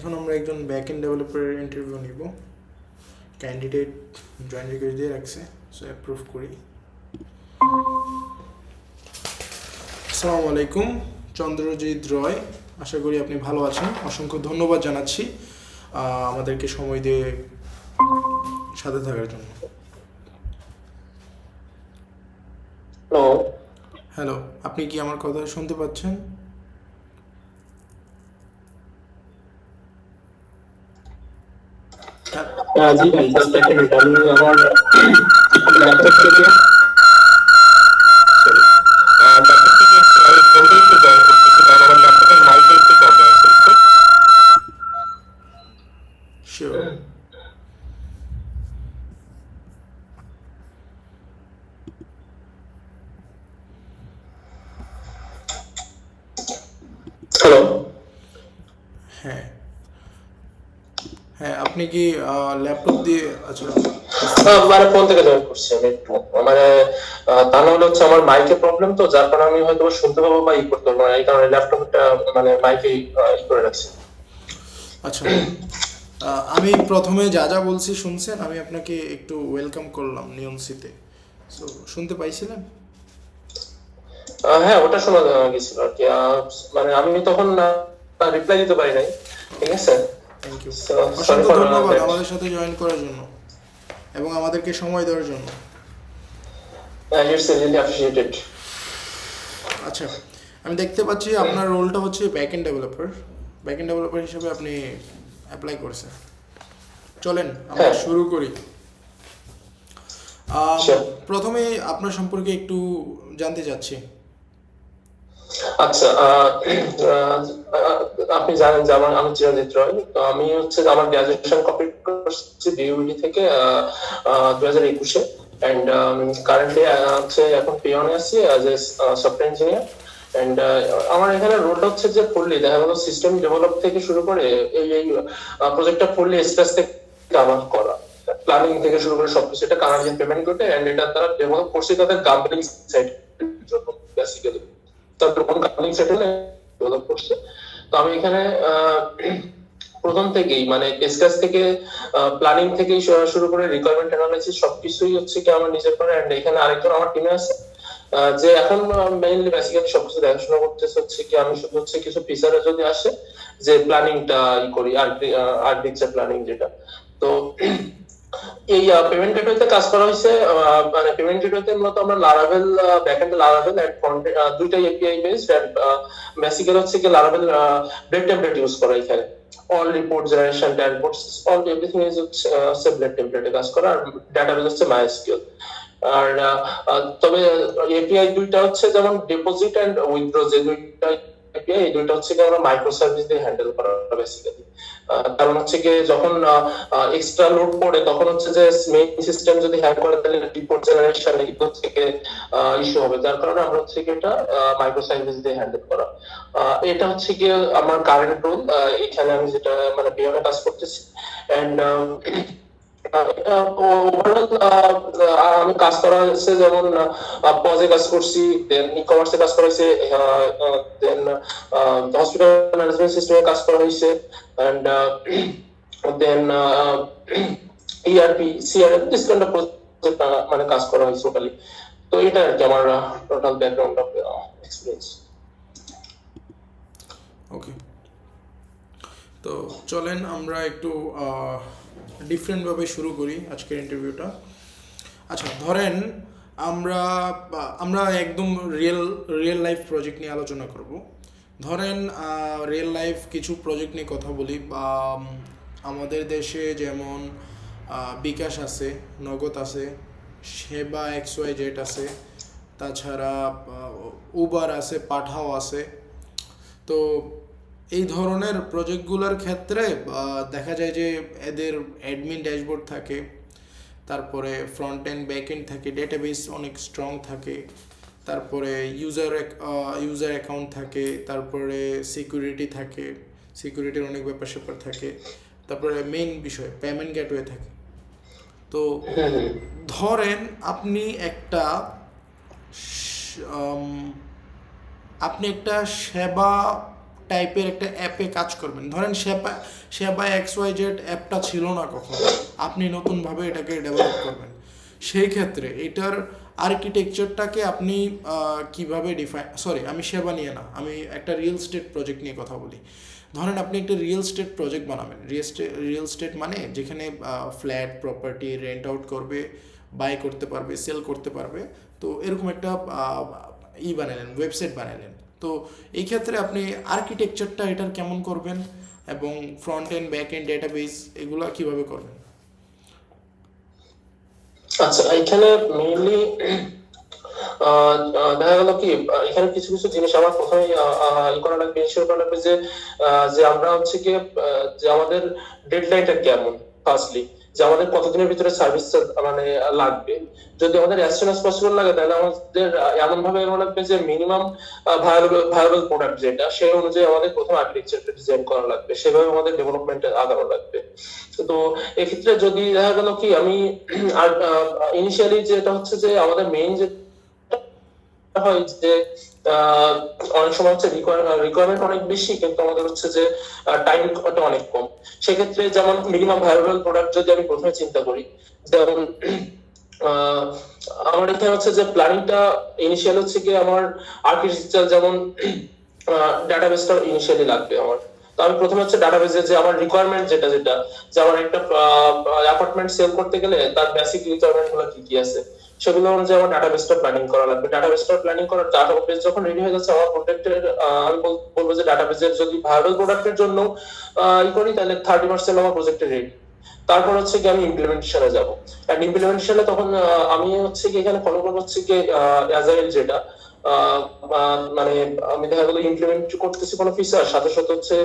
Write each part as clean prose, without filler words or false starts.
এখন আমরা একজন ব্যাক এন্ড ডেভেলপারের ইন্টারভিউ নিব। ক্যান্ডিডেট জয়েন রিকোয়েস্ট দিয়ে রাখছে, সো অ্যাপ্রুভ করি। আসসালামু আলাইকুম, চন্দ্রজিৎ রয়, আশা করি আপনি ভালো আছেন। অসংখ্য ধন্যবাদ জানাচ্ছি আমাদেরকে সময় দিয়ে সাথে থাকার জন্য। হ্যালো। হ্যালো, আপনি কি আমার কথা শুনতে পাচ্ছেন? জি ভাই, জাস্ট একটা মিনিট, আমি আমার ল্যাপটপ থেকে আমি ফোনটা একটু জয়েন করতেছি, কারণ আমার ল্যাপটপের মাইকে একটু প্রবলেম আছে। শিওর। হ্যালো। হ্যাঁ হ্যাঁ, আপনি কি ল্যাপটপ দিয়ে? আচ্ছা, মানে ফোন থেকে জয়েন করছি আমি একটু, মানে তা না হলে হচ্ছে আমার মাইকে প্রবলেম, তো যার কারণে আমি হয়তো শুনতে পাবো বা করতে পারবো না, এই কারণে ল্যাপটপটা মানে মাইকে করে রাখছি। আচ্ছা। আমি প্রথমে যা যা বলছি শুনছেন? আমি আপনাকে একটু ওয়েলকাম করলাম নিয়ন্সিতে, সো শুনতে পাইছিলেন? হ্যাঁ, ওটা শোনা গেছিল আর কি। মানে আমি তখন রিপ্লাই দিতে পারি নাই, ঠিক আছে। থ্যাংক ইউ, So, sorry অসংখ্য for ধন্যবাদ that. আমাদের সাথে জয়েন করার জন্য এবং আমাদেরকে সময় দেওয়ার জন্য। It's really appreciated. আচ্ছা, আমি দেখতে পাচ্ছি আপনার রোলটা হচ্ছে back end developer. Back end developer হিসেবে আপনি অ্যাপ্লাই করেছেন। চলেন আমরা হ্যাঁ, শুরু করি। sure. প্রথমে আপনার সম্পর্কে একটু জানতে চাচ্ছি। আচ্ছা, আপনি জানেন যে আমি চিরঞ্জিত রয়। তো আমি হচ্ছে আমার গ্রাজুয়েশন কমপ্লিট করছি বিইউডি থেকে 2021-এ, এন্ড কারেন্টলি হচ্ছে এখন পিওনে আছি as a software engineer. And আমার এখানে রোলটা হচ্ছে যে ফুললি দেখা গেল সিস্টেম ডেভেলপ থেকে শুরু করে এই প্রজেক্টটা ফুললি স্ক্র্যাচ থেকে আমার করা, প্ল্যানিং থেকে শুরু করে সবকিছু এটা কানাডিয়ান পেমেন্ট করতে, এন্ড এটা তারা ডেভেলপ করছে তাদের গাম্বলিং সাইট জন্য বেসিক্যালি। তখন কাপলিং সেটেলে ডেভেলপ করছে। তো আমি এখানে প্রথম থেকেই মানে স্কেচ থেকে প্ল্যানিং থেকেই শুরু করে রিকোয়ারমেন্ট অ্যানালাইসিস সবকিছুই হচ্ছে কি আমার নিজের করে, এন্ড এখানে আরেকজন আমার টিমে আছে যে এখন মেইনলি বেসিক্যালি সবকিছু দেখাশোনা করতেছে। হচ্ছে কি আমি শুধু হচ্ছে কিছু ফিচারে যদি আসে যে প্ল্যানিংটা করি, আর্কিটেকচার প্ল্যানিং যেটা। তো এই পেমেন্ট গেটওয়েতে কাজ করা হয়েছে। মানে পেমেন্ট গেটওয়েতে মূলত আমরা Laravel backend Laravel and front দুইটাই এপিআই বেসড, এন্ড বেসিক্যালি হচ্ছে কি লারাভেল ব্লেড টেমপ্লেট ইউজ করা এখানে। All report generation, dashboards, all everything is হচ্ছে ব্লেড টেমপ্লেটে কাজ করা, আর ডাটাবেস হচ্ছে মাইএসকিউএল। আর তবে এপিআই দুইটা হচ্ছে যেমন ডিপোজিট এন্ড উইথড্র, যে দুইটা এপিআই এই দুইটা হচ্ছে কি আমরা মাইক্রো সার্ভিস দিয়ে হ্যান্ডেল করা বেসিক্যালি। কারণ হচ্ছে কি যখন এক্সট্রা লোড পড়ে তখন হচ্ছে যে মেইন সিস্টেম যদি হ্যাক করে তাহলে রিপোর্ট জেনারেশন এগুলো থেকে ইস্যু হবে, যার কারণে আমরা হচ্ছে কি এটা মাইক্রো সার্ভিস দিয়ে হ্যান্ডেল করা। এটা হচ্ছে কি আমার কারেন্ট রোল, এখানে আমি যেটা মানে পিওনে কাজ করতেছি। এন্ড ওভারঅল আমি কাজ করা হয়েছে যেমন পজে কাজ করছি, দেন ই কমার্সে কাজ করা হয়েছে, দেন হসপিটাল ম্যানেজমেন্ট সিস্টেমে কাজ করা হয়েছে, and then ERP CRM this kind of project মানে কাজ করা হয়েছে টোটালি। তো এটা আর কি আমার টোটাল ব্যাকগ্রাউন্ড অফ এক্সপেরিয়েন্স। ওকে, তো চলেন আমরা একটু ডিফারেন্টভাবে শুরু করি আজকের ইন্টারভিউটা। আচ্ছা, ধরেন আমরা আমরা একদম রিয়েল রিয়েল লাইফ প্রজেক্ট নিয়ে আলোচনা করব। ধরেন রিয়েল লাইফ কিছু প্রজেক্ট নিয়ে কথা বলি। বা আমাদের দেশে যেমন বিকাশ আছে, নগদ আছে, সেবা এক্স ওয়াই জেড আছে, তাছাড়া উবার আছে, পাঠাও আছে। তো এই ধরনের প্রজেক্টগুলোর ক্ষেত্রে দেখা যায় যে এদের অ্যাডমিন ড্যাশবোর্ড থাকে, তারপরে ফ্রন্ট এন্ড ব্যাক এন্ড থাকে, ডেটাবেস অনেক স্ট্রং থাকে, তারপরে ইউজার অ্যাকাউন্ট থাকে, তারপরে সিকিউরিটি থাকে, সিকিউরিটির অনেক ব্যাপার স্যাপার থাকে, তারপরে মেইন বিষয় পেমেন্ট গেটওয়ে থাকে। তো ধরেন আপনি একটা স- আম, আপনি একটা সেবা টাইপের একটা অ্যাপে কাজ করবেন। ধরেন সেবা XYZ অ্যাপটা ছিল না কখনো, আপনি নতুনভাবে এটাকে ডেভেলপ করবেন। সেই ক্ষেত্রে এটার আর্কিটেকচারটাকে আপনি কিভাবে আমি সেবা নিয়ে না, আমি একটা রিয়েল স্টেট প্রজেক্ট নিয়ে কথা বলি। ধরেন আপনি একটা রিয়েল স্টেট প্রজেক্ট বানাবেন। রিয়েল স্টেট মানে যেখানে ফ্ল্যাট প্রপার্টি রেন্ট আউট করবে, বাই করতে পারবে, সেল করতে পারবে। তো এরকম একটা বানালেন, ওয়েবসাইট বানালেন। তো এই ক্ষেত্রে আপনি আর্কিটেকচারটা এটার কেমন করবেন এবং front end back end database এগুলো কিভাবে করবেন? আচ্ছা, এখানে মেইনলি দেখা গেল কি এখানে কিছু কিছু জিনিস আমার প্রথমে করা লাগবে, ইনশিওর করা লাগবে যে যে আমরা হচ্ছে কি যে আমাদের ডেডলাইনটা কেমন, ফার্স্টলি যে আমাদের কতদিনের ভিতরে সার্ভিস মানে লাগবে। যদি আমাদের অ্যাজ সুন অ্যাজ পসিবল লাগে তাহলে আমাদের এমন ভাবে এগোনো লাগবে যে মিনিমাম ভায়াবল প্রোডাক্ট যেটা, সেই অনুযায়ী আমাদের প্রথম আর্কিটেকচারটা ডিজাইন করা লাগবে, সেভাবে আমাদের ডেভেলপমেন্টে আগানো লাগবে। তো এক্ষেত্রে যদি দেখা গেল কি আমি ইনিশিয়ালি যেটা হচ্ছে যে আমাদের মেইন যে হয় যে অনেক সময় হচ্ছে রিকোয়ারমেন্ট অনেক বেশি কিন্তু আমাদের হচ্ছে যে টাইমটা অনেক কম। সেক্ষেত্রে যেমন মিনিমাম ভায়াবল প্রোডাক্ট যদি আমি প্রথমে চিন্তা করি, যেমন আমার এখানে হচ্ছে যে প্ল্যানিংটা ইনিশিয়াল হচ্ছে কি আমার আর্কিটেকচার যেমন ডাটাবেসটা ইনিশিয়ালি লাগবে আমার। তো আমি প্রথমে হচ্ছে ডাটাবেসে যে আমার রিকোয়ারমেন্ট যেটা যেটা যে আমার একটা অ্যাপার্টমেন্ট সেল করতে গেলে তার বেসিক রিকোয়ারমেন্ট গুলো কি কি আছে সেগুলো অনুযায়ী আমার ডাটাবেসটা প্ল্যানিং করা লাগবে। ডাটাবেসটা প্ল্যানিং করার ডাটাবেস যখন রেডি হয়ে যাচ্ছে আমার প্রোডাক্টের আমি বলবো যে ডাটাবেসের যদি ভায়াবল প্রোডাক্টের জন্য করি তাহলে 30% আমার প্রজেক্টে রেডি। তারপর হচ্ছে কি আমি ইমপ্লিমেন্টেশনে যাব। এন্ড ইমপ্লিমেন্টেশনে তখন আমি হচ্ছে কি এখানে ফলো করব হচ্ছে কি অ্যাজাইল যেটা মানে আমি দেখা গেলো ইমপ্লিমেন্ট করতেছি কোনো ফিচার, সাথে সাথে হচ্ছে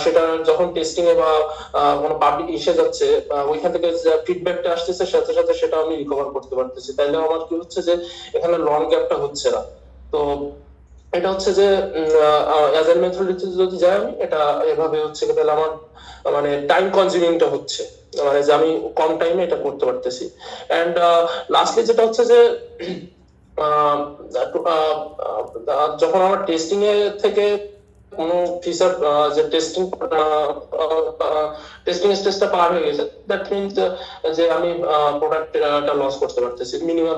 সেটা যখন টেস্টিং এ বা কোনো পাবলিক এসে যাচ্ছে ওইখান থেকে যে ফিডব্যাকটা আসতেছে সাথে সাথে সেটা আমি রিকভার করতে পারতেছি, তাইলে আমার কি হচ্ছে যে এখানে লং গ্যাপটা হচ্ছে না। তো এটা হচ্ছে যে অ্যাজাইল মেথডোলজিতে যদি যাই আমি এটা এভাবে হচ্ছে তাহলে আমার মানে টাইম কনজিউমিংটা হচ্ছে, মানে যে আমি কম টাইমে এটা করতে পারতেছি। এন্ড লাস্টলি যেটা হচ্ছে যে যখন আমার টেস্টিং এ থেকে কোনো ফিচার যে টেস্টিং স্টেজটা পার হয়ে গেছে, দ্যাট মিনস যে আমি প্রোডাক্টটা লঞ্চ করতে পারতেছি, minimum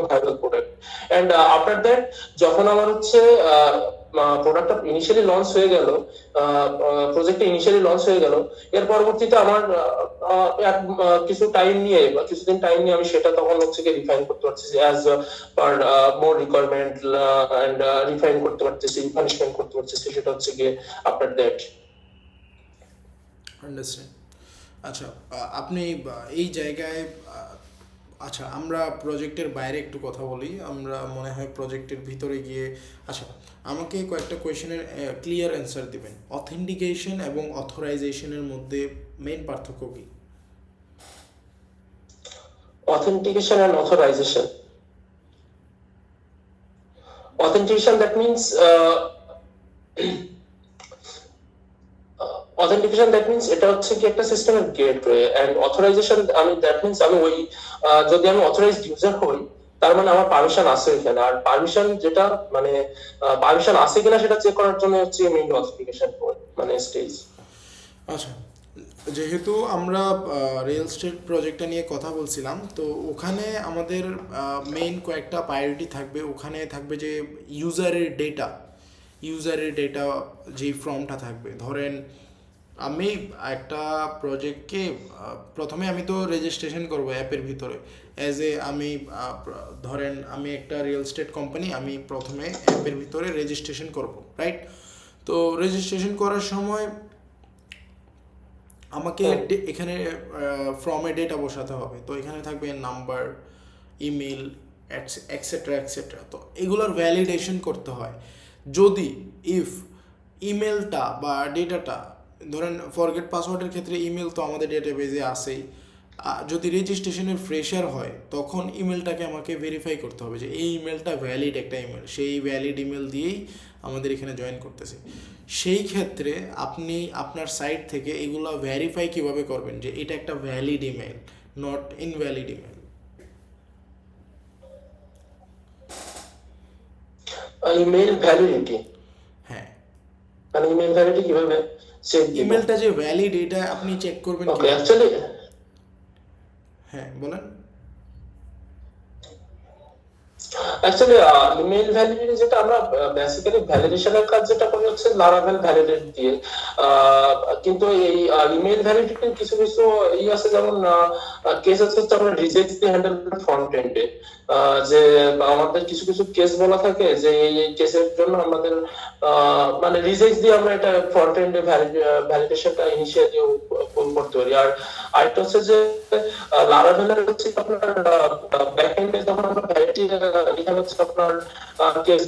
viable product. And after that যখন আমার হচ্ছে প্রোডাক্টটা ইনিশিয়ালি লঞ্চ হয়ে গেল, প্রজেক্টটা ইনিশিয়ালি লঞ্চ হয়ে গেল, এর পরবর্তীতে আমার কিছু টাইম নিয়ে বা কিছুদিন টাইম নিয়ে আমি সেটা তখন হচ্ছে কি রিফাইন করতে পারছি as per more requirement and refine করতে পারতেছি, পানিশমেন্ট করতে পারতেছি, সেটা হচ্ছে গিয়ে আফটার দ্যাট। আন্ডারস্ট্যান্ড। আচ্ছা, আপনি এই জায়গায় আচ্ছা আমরা প্রজেক্টের বাইরে একটু কথা বলি, আমরা মনে হয় প্রজেক্টের ভিতরে গিয়ে আচ্ছা আমাকে কয়েকটা কোয়েশনের ক্লিয়ার অ্যান্সার দিবেন। অথেন্টিকেশন এবং অথরাইজেশনের মধ্যে মেইন পার্থক্য কি? Authentication and authorization. Authentication, that means authentication that means এটা হচ্ছে কি একটা সিস্টেমের গেটওয়ে। এন্ড অথরাইজেশন আমি দ্যাট মিন্স আমি ওই যদি আমি অথরাইজড ইউজার হই তার মানে আমার পারমিশন আছে এখানে, আর পারমিশন যেটা মানে পারমিশন আছে কিনা সেটা চেক করার জন্য হচ্ছে মেইন অথেন্টিকেশন মানে স্টেজ। আচ্ছা, যেহেতু আমরা রিয়েল স্টেট প্রজেক্টটা নিয়ে কথা বলছিলাম, তো ওখানে আমাদের মেইন কয়েকটা প্রায়োরিটি থাকবে। ওখানে থাকবে যে ইউজারের ডেটা যে ফর্মটা থাকবে। ধরেন আমি একটা প্রজেক্টকে প্রথমে আমি তো রেজিস্ট্রেশন করব অ্যাপের ভিতরে ধরেন আমি একটা রিয়েল স্টেট কোম্পানি, আমি প্রথমে অ্যাপের ভিতরে রেজিস্ট্রেশন করব, রাইট? তো রেজিস্ট্রেশন করার সময় আমাকে এখানে ফর্মে ডেটা বসাতে হবে। তো এখানে থাকবে নাম্বার, ইমেল, এক্সেট্রা এক্সেট্রা। তো এগুলোর ভ্যালিডেশন করতে হয়। যদি ইফ ইমেলটা বা ডেটাটা, ধরেন ফরগেট পাসওয়ার্ডের ক্ষেত্রে ইমেল তো আমাদের ডেটাবেজে আসেই, যদি রেজিস্ট্রেশনের ফ্রেশার হয় তখন ইমেলটাকে আমাকে ভেরিফাই করতে হবে যে এই ইমেলটা ভ্যালিড একটা ইমেল, সেই ভ্যালিড ইমেল দিয়েই আমাদের এখানে জয়েন করতেছে। সেই ক্ষেত্রে আপনি আপনার সাইট থেকে এগুলো ভেরিফাই কিভাবে করবেন যে এটা একটা valid email, not invalid email? Email validity, হ্যাঁ, মানে ইমেল ভ্যালিডিটি কিভাবে চেক দিব? ইমেলটা যে ভ্যালিড এটা আপনি চেক করবেন ওকে, কিভাবে? অ্যাকচুয়ালি হ্যাঁ বলেন। অ্যাকচুয়ালি ইমেল ভ্যালিডিটি যেটা আমরা বেসিক্যালি ভ্যালিডেশনের কাজ যেটা করি হচ্ছে লারাভেল ভ্যালিডেট দিয়ে। আহ, কিন্তু এই ইমেল ভ্যালিডিটির কিছু কিছু আছে, যেমন কেস হচ্ছে আমরা রিজেক্ট দিয়ে হ্যান্ডেল ফ্রন্ট এন্ডে। যে আমাদের কিছু কিছু কেস বলা থাকে যে এই কেসের জন্য আমাদের মানে রিজেক্ট দিয়ে আমরা এটা ফ্রন্ট এন্ডে ভ্যালিডেশনটা ইনিশিয়ালি করতে পারি। আর আরেকটা হচ্ছে যে লারাভেলের হচ্ছে আপনার ব্যাক এন্ডে যখন আমরা ভ্যালিডি এখানে হচ্ছে আপনার কেস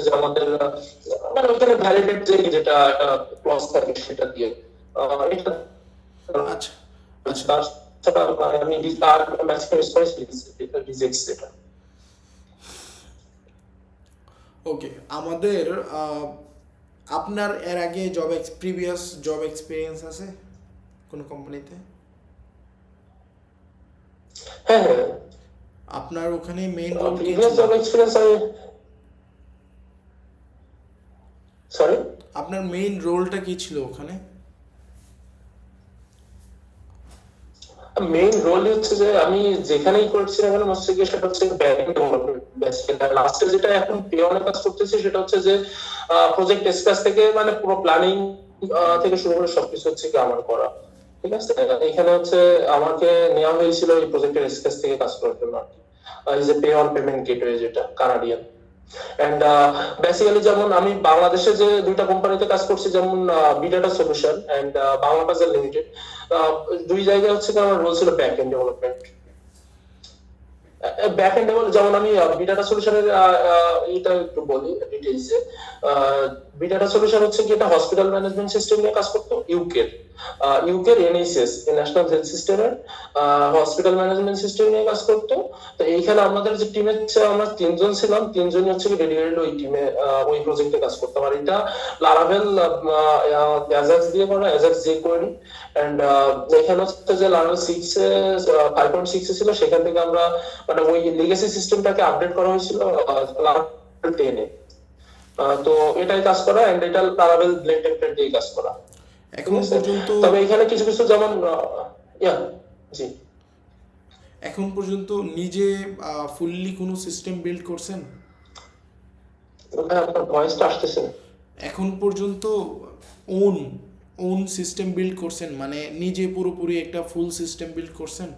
যে আমাদের মানে ওখানে ভ্যালিডেট যেটা ক্লজ থাকে সেটা দিয়ে এটা আচ্ছা আচ্ছা তাছাড়া আমি আর ম্যাক্সিমাম স্কোর রিজেক্টস এটা। ওকে, আমাদের আপনার এর আগে প্রিভিয়াস জব এক্সপিরিয়েন্স আছে কোনো কোম্পানিতে? হ্যাঁ হ্যাঁ, আপনার ওখানে মেইন রোল কি প্রিভিয়াস ছিল? জব এক্সপেরিয়েন্স আমি সরি আপনার মেইন রোলটা কি ছিল ওখানে? মেইন রোল হচ্ছে যে আমি যেখানেই করছি না কেন মোস্টলি সেটা হচ্ছে ব্যাকএন্ড ডেভেলপমেন্ট বেসিক্যালি। লাস্টে যেটা এখন পিওনে কাজ করতেছি সেটা হচ্ছে যে প্রজেক্ট ডিসকাস থেকে মানে পুরো প্ল্যানিং থেকে শুরু করে সবকিছু হচ্ছে কি আমার করা। ঠিক আছে, এখানে হচ্ছে আমাকে নেওয়া হয়েছিল এই প্রজেক্টের ডিসকাস থেকে কাজ করার জন্য আর কি। এই যে পে অন পেমেন্ট গেটওয়ে যেটা কানাডিয়ান। এন্ড বেসিক্যালি যেমন আমি বাংলাদেশে যে দুইটা কোম্পানিতে কাজ করছি, যেমন বিডাটা সলিউশন এন্ড বাংলা বাজার লিমিটেড, দুই জায়গায় হচ্ছে কি আমার রোল ছিল back end development. Back end develop যেমন আমি বিডাটা সলিউশনের এটা একটু বলি ডিটেইলসে। বিডাটা সলিউশন হচ্ছে কি এটা হসপিটাল ম্যানেজমেন্ট সিস্টেম নিয়ে কাজ করতো ইউকের এনএইচএস ন্যাশনাল হেলথ সিস্টেমের হসপিটাল ম্যানেজমেন্ট সিস্টেম নিয়ে কাজ করতো। তো এইখানে আমাদের যে টিমে আমরা তিনজন ছিলাম, তিনজনই হচ্ছে কি ডেডিকেটেড ওই টিমে ওই প্রজেক্টে কাজ করতাম। আর এটা লারাভেল অ্যাজাক্স দিয়ে করা, অ্যাজাক্স যে করি। এন্ড এখানে হচ্ছে যে লারাভেল 5.6 ছিল, সেখান থেকে আমরা মানে ওই লিগেসি সিস্টেমটাকে আপডেট করা হয়েছিল লারাভেল 10 এ। তো এটাই কাজ করা এন্ড এটা লারাভেল ব্লেড টেমপ্লেট দিয়ে কাজ করা। এখন পর্যন্ত তবে এখানে কিছু কিছু যেমন ইয়া জি এখন পর্যন্ত নিজে ফুললি কোনো সিস্টেম বিল্ড করছেন? আপনার ভয়েসটা আসতেছে না। এখন পর্যন্ত ওন ওন সিস্টেম বিল্ড করছেন, মানে নিজে পুরোপুরি একটা ফুল সিস্টেম বিল্ড করছেন?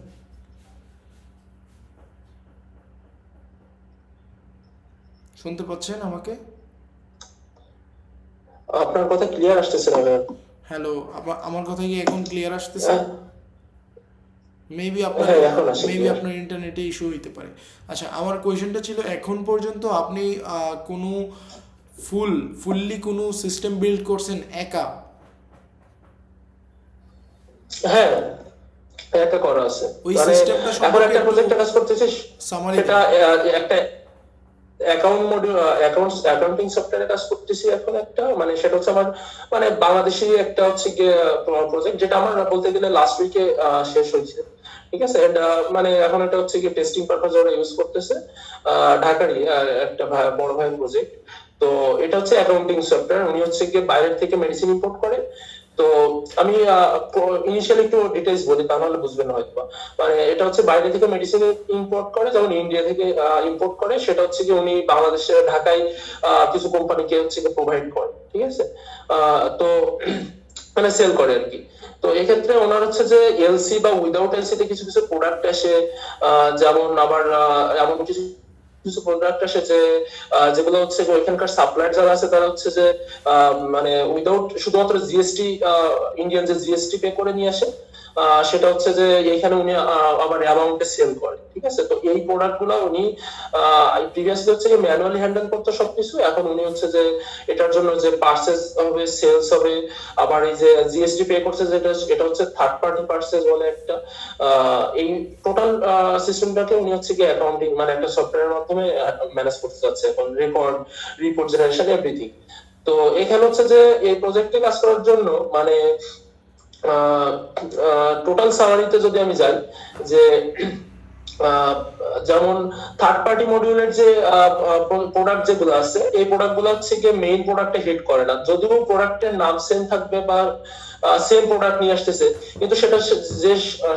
শুনতে পাচ্ছেন আমাকে? আপনার কথা ক্লিয়ার আসতেছে না। হ্যালো, আমার কথা কি এখন ক্লিয়ার আসতেছে? মেবি আপনার হ্যাঁ, এখন আসছে মেবি clear। আপনার ইন্টারনেটে ইস্যু হইতে পারে। আচ্ছা, আমার কোয়েশ্চেনটা ছিল এখন পর্যন্ত আপনি কোনো ফুললি কোনো সিস্টেম বিল্ড করছেন একা? হ্যাঁ, একটা করা আছে। ওই মানে সিস্টেমটা এখন সম্পর্কে একটা একটু প্রজেক্টে কাজ করতেছি, সামারি সেটা দেন। একটা অ্যাকাউন্ট মডিউল অ্যাকাউন্টিং সফটওয়্যারে কাজ করতেছি এখন একটা, মানে সেটা হচ্ছে আমার মানে বাংলাদেশি একটা হচ্ছে গিয়ে তোমার প্রজেক্ট, যেটা আমার বলতে গেলে লাস্ট উইকে শেষ হয়েছে। ঠিক আছে, and, মানে এখন এটা হচ্ছে গিয়ে টেস্টিং পারপাস ওরা ইউজ করতেছে। ঢাকারই একটা বড় ভাই প্রজেক্ট। তো এটা হচ্ছে অ্যাকাউন্টিং সফটওয়্যার, উনি হচ্ছে গিয়ে বাইরের থেকে মেডিসিন ইম্পোর্ট করে। তো আমি ইনিশিয়ালি একটু ডিটেইলস বলি, তাহলে বুঝবেন হয়তো। মানে এটা হচ্ছে বাইরে থেকে মেডিসিন ইম্পোর্ট করে, যেমন ইন্ডিয়া থেকে ইম্পোর্ট করে, সেটা হচ্ছে কি উনি বাংলাদেশে ঢাকায় কিছু কোম্পানিকে হচ্ছে প্রোভাইড করে। ঠিক আছে, তো মানে সেল করে আর কি। তো এক্ষেত্রে ওনার হচ্ছে যে এলসি বা উইদাউট এলসি তে কিছু কিছু প্রোডাক্ট আসে, যেমন আবার এমন কিছু কিছু প্রোডাক্ট আসে যে যেগুলো হচ্ছে যে ওইখানকার সাপ্লায়ার যারা আছে তারা হচ্ছে যে মানে উইদাউট শুধুমাত্র জিএসটি, ইন্ডিয়ান যে জিএসটি পে করে নিয়ে আসে, সেটা হচ্ছে যে এইখানে উনি আবার অ্যামাউন্টে সেল করে। ঠিক আছে, তো এই প্রোডাক্ট গুলো উনি প্রিভিয়াসলি হচ্ছে ম্যানুয়ালি হ্যান্ডেল করতো সবকিছু, এখন উনি হচ্ছে যে এটার জন্য যে পার্সেস হবে, সেলস হবে, আবার এই যে জিএসটি পে করছে যেটা, এটা হচ্ছে থার্ড পার্টি পার্সেস বলে একটা। এই টোটাল সিস্টেমটাকে উনি হচ্ছে কি অ্যাকাউন্টিং মানে একটা সফটওয়্যারের মাধ্যমে ম্যানেজ করতে যাচ্ছে এখন, রিপোর্ট জেনারেশন এভরিথিং। তো এখানে হচ্ছে যে এই প্রজেক্টে কাজ করার জন্য মানে টোটাল সামারিতে যদি আমি যাই, যে আহ, যেমন থার্ড পার্টি মডিউলের যে প্রোডাক্ট যেগুলো আছে, এই প্রোডাক্ট গুলো হচ্ছে গিয়ে মেইন প্রোডাক্টে হিট করে না, যদিও প্রোডাক্টের নাম সেম থাকবে বা সেম প্রোডাক্ট নিয়ে আসতেছে, কিন্তু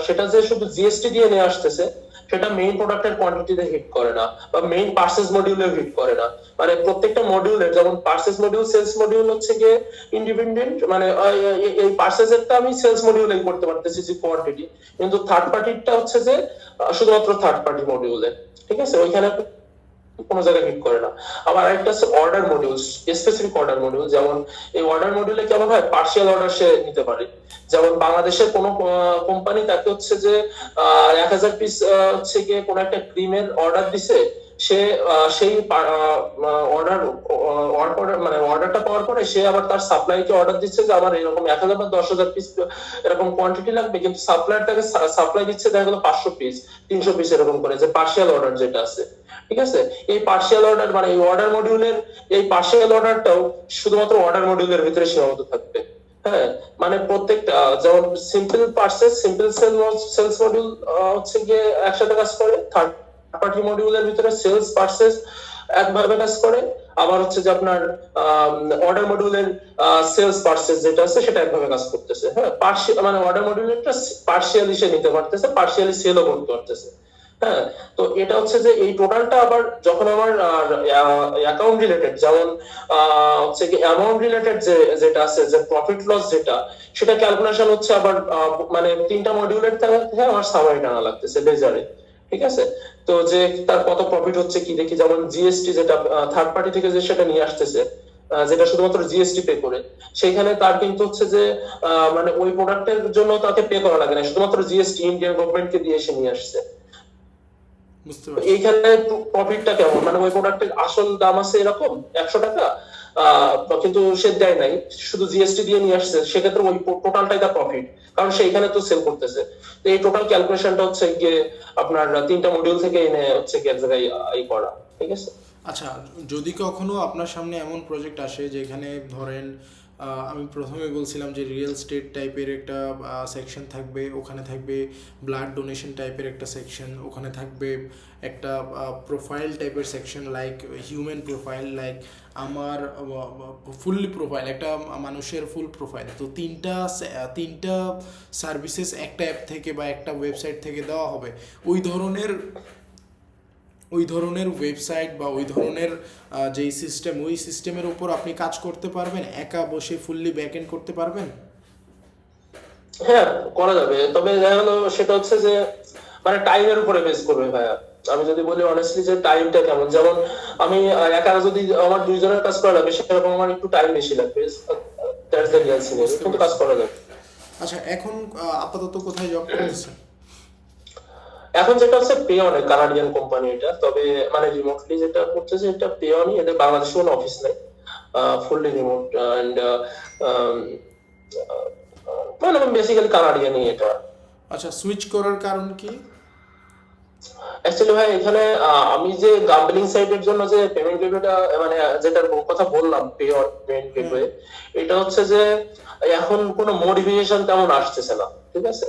সেটা যে শুধু জিএসটি দিয়ে নিয়ে আসতেছে, সেটা মেইন প্রোডাক্টের কোয়ান্টিটিতে হিট করে না, বা মেইন পার্সেস মডিউলে হিট করে না। মানে প্রত্যেকটা মডিউলের, যেমন পার্সেস মডিউল, সেলস মডিউল হচ্ছে গিয়ে ইন্ডিপেন্ডেন্ট, মানে এই পার্সেসেরটা আমি সেলস মডিউলেই করতে পারতেছি যে কোয়ান্টিটি, কিন্তু থার্ড পার্টিটা হচ্ছে যে শুধুমাত্র থার্ড পার্টি মডিউলে, ঠিক আছে, ওইখানে কোনো জায়গায় হিট করে না। আবার আরেকটা আছে order module, specific order module. যেমন এই অর্ডার মডিউলে কেমন হয়, পার্সিয়াল অর্ডার সে নিতে পারে। যেমন বাংলাদেশের কোন কোম্পানি তাকে হচ্ছে যে 1000 পিস হচ্ছে গিয়ে কোন একটা ক্রিমের অর্ডার দিছে, সে সেই অর্ডার মানে অর্ডারটা পাওয়ার পরে সে আবার তার সাপ্লাইকে অর্ডার দিচ্ছে যে আমার এরকম 1000 বা 10,000 পিস এরকম কোয়ান্টিটি লাগবে, কিন্তু সাপ্লায়ার তাকে সাপ্লাই দিচ্ছে দেখা গেলো 500 পিস, 300 পিস এরকম করে, যে পার্সিয়াল অর্ডার যেটা আছে, ঠিক আছে। এই পার্সিয়াল অর্ডার মানে এই অর্ডার মডিউলের এই পার্সিয়াল অর্ডারটাও শুধুমাত্র অর্ডার মডিউলের ভিতরে সীমাবদ্ধ থাকবে। হ্যাঁ, মানে প্রত্যেকটা, যেমন simple purchase, simple sales module হচ্ছে গিয়ে একসাথে কাজ করে, থার্ড পার্টি মডিউলের ভিতরে সেলস পার্সেস একভাবে কাজ করে, আবার হচ্ছে যে আপনার অর্ডার মডিউলের সেলস পার্সেস যেটা আছে সেটা একভাবে কাজ করতেছে। হ্যাঁ, মানে অর্ডার মডিউলেরটা পার্সিয়ালি সে নিতে পারতেছে, পার্সিয়ালি সেলও করতে পারতেছে। হ্যাঁ, তো এটা হচ্ছে যে এই টোটালটা আবার যখন আমার অ্যাকাউন্ট রিলেটেড, যেমন হচ্ছে কি অ্যামাউন্ট রিলেটেড যেটা আছে, যে প্রফিট লস যেটা, সেটা ক্যালকুলেশন হচ্ছে আবার মানে 3টা মডিউলের থেকে আমার সামারি টানা লাগতেছে লেজারে, ঠিক আছে। তো যে তার কত প্রফিট হচ্ছে কি দেখি, যেমন জিএসটি যেটা থার্ড পার্টি থেকে যে সেটা নিয়ে আসতেছে, যেটা শুধুমাত্র জিএসটি পে করে, সেখানে তার কিন্তু হচ্ছে যে মানে ওই প্রোডাক্টের জন্য তাকে পে করা লাগে না, শুধুমাত্র জিএসটি ইন্ডিয়ান গভর্নমেন্টকে দিয়ে এসে নিয়ে আসছে। বুঝতে পারছি। এইখানে প্রফিটটা কেমন, মানে ওই প্রোডাক্টের আসল দাম আছে এরকম 100 টাকা, কিন্তু সে দেয় নাই, শুধু জিএসটি দিয়ে নিয়ে আসছে, সেক্ষেত্রে ওই টোটালটাই তার প্রফিট, কারণ সে এখানে তো সেল করতেছে। তো এই টোটাল ক্যালকুলেশনটা হচ্ছে গিয়ে আপনার 3টা মডিউল থেকে এনে হচ্ছে গিয়ে এক জায়গায় করা, ঠিক আছে। আচ্ছা, যদি কখনো আপনার সামনে এমন প্রজেক্ট আসে যেখানে ধরেন আমি প্রথমে বলছিলাম যে রিয়েল স্টেট টাইপের একটা সেকশন থাকবে, ওখানে থাকবে ব্লাড ডোনেশন টাইপের একটা সেকশন, ওখানে থাকবে একটা প্রোফাইল টাইপের section, like human profile, like আমার ফুললি প্রোফাইল, একটা মানুষের ফুল প্রোফাইল, তো তিনটা সার্ভিসেস একটা অ্যাপ থেকে বা একটা ওয়েবসাইট থেকে দেওয়া হবে। ওই ধরনের ওয়েবসাইট বা ওই ধরনের যেই সিস্টেম, ওই সিস্টেমের উপর আপনি কাজ করতে পারবেন, একা বসে ফুললি ব্যাক এন্ড করতে পারবেন? হ্যাঁ, করা যাবে, তবে দেখা গেলো সেটা হচ্ছে যে মানে টাইমের উপরে বেস করবে ভাইয়া। আমি যদি বলি অনেস্টলি যে টাইমটা কেমন, যেমন আমি একা যদি আমার 2 জনের কাজ করা লাগবে, সেরকম আমার একটু টাইম বেশি লাগবে, দ্যাটস দ্য রিয়েল সিনারিও, বুঝতে কিন্তু কাজ পারছি। করা যাবে। আচ্ছা, এখন আপাতত কোথায় জব করতেছেন? এখন যেটা হচ্ছে পেয়নে, কানাডিয়ান কোম্পানি এটা, তবে মানে রিমোটলি যেটা করতেছে এটা পেয়নই, এদের বাংলাদেশে কোনো অফিস নাই, ফুললি রিমোট এন্ড মানে বেসিক্যালি কানাডিয়ানই এটা। আচ্ছা, সুইচ করার কারণ কি? অ্যাকচুয়ালি ভাই এখানে আমি যে গাম্বলিং সাইটের জন্য যে পেমেন্ট গেটওয়েটা, মানে যেটার কথা বললাম পেমেন্ট হ্যাঁ। গেটওয়ে, এটা হচ্ছে যে এখন কোনো মডিফিকেশন তেমন আসতেছে না, ঠিক আছে।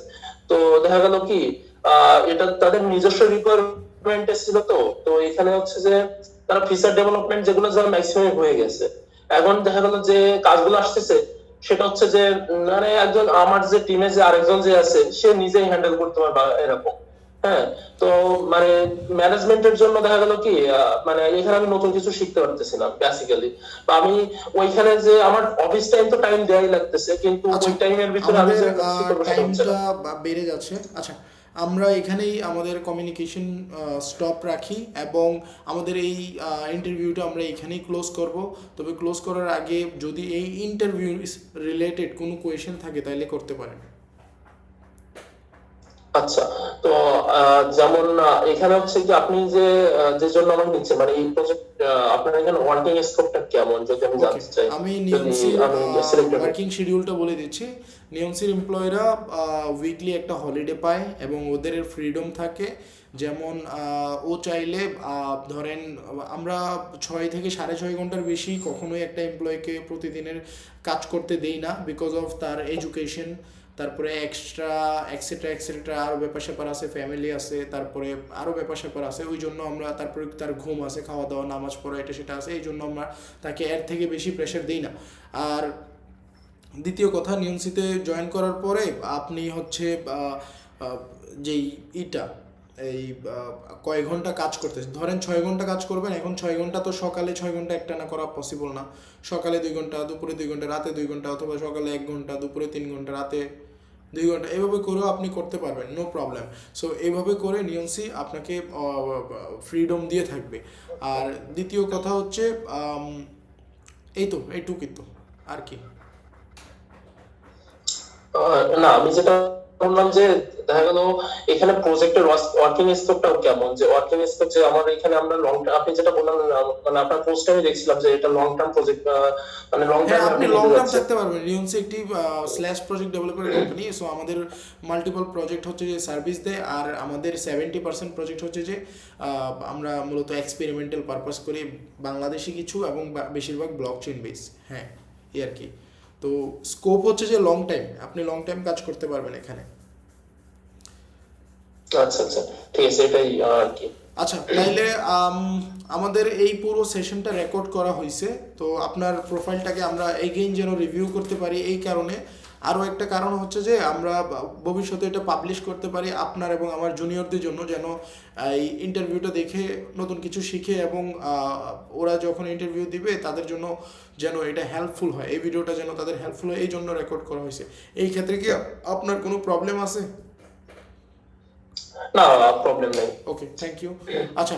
তো দেখা গেল কি এটা তাদের নিজস্ব রিকোয়ারমেন্ট ছিল, তো তো এখানে হচ্ছে যে তারা ফিচার ডেভেলপমেন্ট যেগুলো যা ম্যাক্সিমাম হয়ে গেছে, এখন দেখা গেল যে কাজগুলো আসতেছে, সেটা হচ্ছে যে মানে একজন আমার যে টিমে যে আরেকজন যে আছে সে নিজেই হ্যান্ডেল করতে পারবে এরকম। হ্যাঁ, তো মানে ম্যানেজমেন্টের জন্য দেখা গেল কি মানে এখানে আমি নতুন কিছু শিখতে পারতেছিলাম বেসিক্যালি। বা আমি ওইখানে যে আমার অফিস টাইম তো টাইম দেওয়াই লাগতেছে, কিন্তু আচ্ছা, ওই টাইমের ভিতরে আমি আমাদের যে কি করবো সেটা হচ্ছে টাইমটা না। বেড়ে যাচ্ছে। আচ্ছা, আমরা এখানেই আমাদের কমিউনিকেশন স্টপ রাখি এবং আমাদের এই ইন্টারভিউটা আমরা এখানেই ক্লোজ করব। তবে ক্লোজ করার আগে যদি এই ইন্টারভিউ রিলেটেড কোনো কোয়েশ্চেন থাকে তাহলে করতে পারেন। আচ্ছা, তো যেমন এখানে হচ্ছে যে আপনি যে যে জন্য আমাকে নিচ্ছেন, মানে এই প্রজেক্ট, আপনার এখানে ওয়ার্কিং স্কোপটা কেমন যদি আমি ওকে, জানতে চাই, আমি যদি নিয়মসির আমি সিলেক্টেড হই। ওয়ার্কিং শিডিউলটা বলে দিচ্ছি। নিয়মসির এমপ্লয়িরা উইকলি একটা হলিডে পায় এবং ওদের ফ্রিডম থাকে। যেমন ও চাইলে ধরেন আমরা 6 থেকে 6.5 ঘন্টার বেশি কখনোই একটা এমপ্লয়িকে প্রতিদিনের কাজ করতে দেই না, বিকজ অফ তার এডুকেশন তারপরে এক্সট্রা এক্সেট্রা আরও ব্যাপার স্যাপার আছে, ফ্যামিলি আছে, তারপরে আরও ব্যাপার স্যাপার আছে, ওই জন্য আমরা, তারপরে তার ঘুম আছে, খাওয়া দাওয়া, নামাজ পড়া, এটা সেটা আছে, এই জন্য আমরা তাকে এর থেকে বেশি প্রেশার দিই না। আর দ্বিতীয় কথা, নিয়মসিতে জয়েন করার পরে আপনি হচ্ছে যেই ইটা এই কয় ঘন্টা কাজ করতে, ধরেন 6 ঘন্টা কাজ করবেন, এখন 6 ঘন্টা তো সকালে 6 ঘন্টা একটানা করা পসিবল না, সকালে 2 ঘন্টা, দুপুরে 2 ঘন্টা, রাতে 2 ঘন্টা, অথবা সকালে 1 ঘন্টা, দুপুরে 3 ঘন্টা, রাতে 2 ঘন্টা, এভাবে করেও আপনি করতে পারবেন, নো প্রবলেম। সো এইভাবে করে নিয়মসি আপনাকে ফ্রিডম দিয়ে থাকবে। আর দ্বিতীয় কথা হচ্ছে এই তো এইটুকুই তো, আর কি। না, আমি যেটা বললাম যে দেখা গেল এখানে প্রজেক্টের ওয়ার্কিং স্কোপটাও কেমন, যে ওয়ার্কিং স্কোপ যে আমার এখানে আমরা লং, আপনি যেটা বললেন মানে আপনার পোস্টে আমি দেখছিলাম যে এটা লং টার্ম প্রজেক্ট, মানে লং হ্যাঁ, টার্ম আপনি আপনি লং নিতে টার্ম যাচ্ছেন। থাকতে পারবেন। রিয়ন্সি একটি slash project developer company. So আমাদের মাল্টিপল প্রজেক্ট হচ্ছে যে সার্ভিস দেয়, আর আমাদের 70% প্রজেক্ট হচ্ছে যে আমরা মূলত এক্সপেরিমেন্টাল পারপাস করি, বাংলাদেশি কিছু এবং বেশিরভাগ ব্লক চেইন বেস। হ্যাঁ, এই আর কি। তো স্কোপ হচ্ছে যে লং টাইম, আপনি লং টাইম কাজ করতে পারবেন এখানে। আচ্ছা আচ্ছা, ঠিক আছে, এটাই আর কি। আচ্ছা, তাইলে আমাদের এই পুরো সেশনটা রেকর্ড করা হয়েছে। তো আপনার প্রোফাইলটাকে আমরা এগেইন যেন রিভিউ করতে পারি, এই কারণে আরও একটা কারণ হচ্ছে যে আমরা ভবিষ্যতে এটা পাবলিশ করতে পারি আপনার এবং আমার জুনিয়রদের জন্য, যেন এই ইন্টারভিউটা দেখে নতুন কিছু শিখে এবং ওরা যখন ইন্টারভিউ দিবে তাদের জন্য যেন এটা হেল্পফুল হয়, এই ভিডিওটা যেন তাদের হেল্পফুল হয়, এই জন্য রেকর্ড করা হয়েছে। এই ক্ষেত্রে কি আপনার কোনো প্রবলেম আছে? না, প্রবলেম নেই। ওকে, থ্যাংক ইউ। আচ্ছা,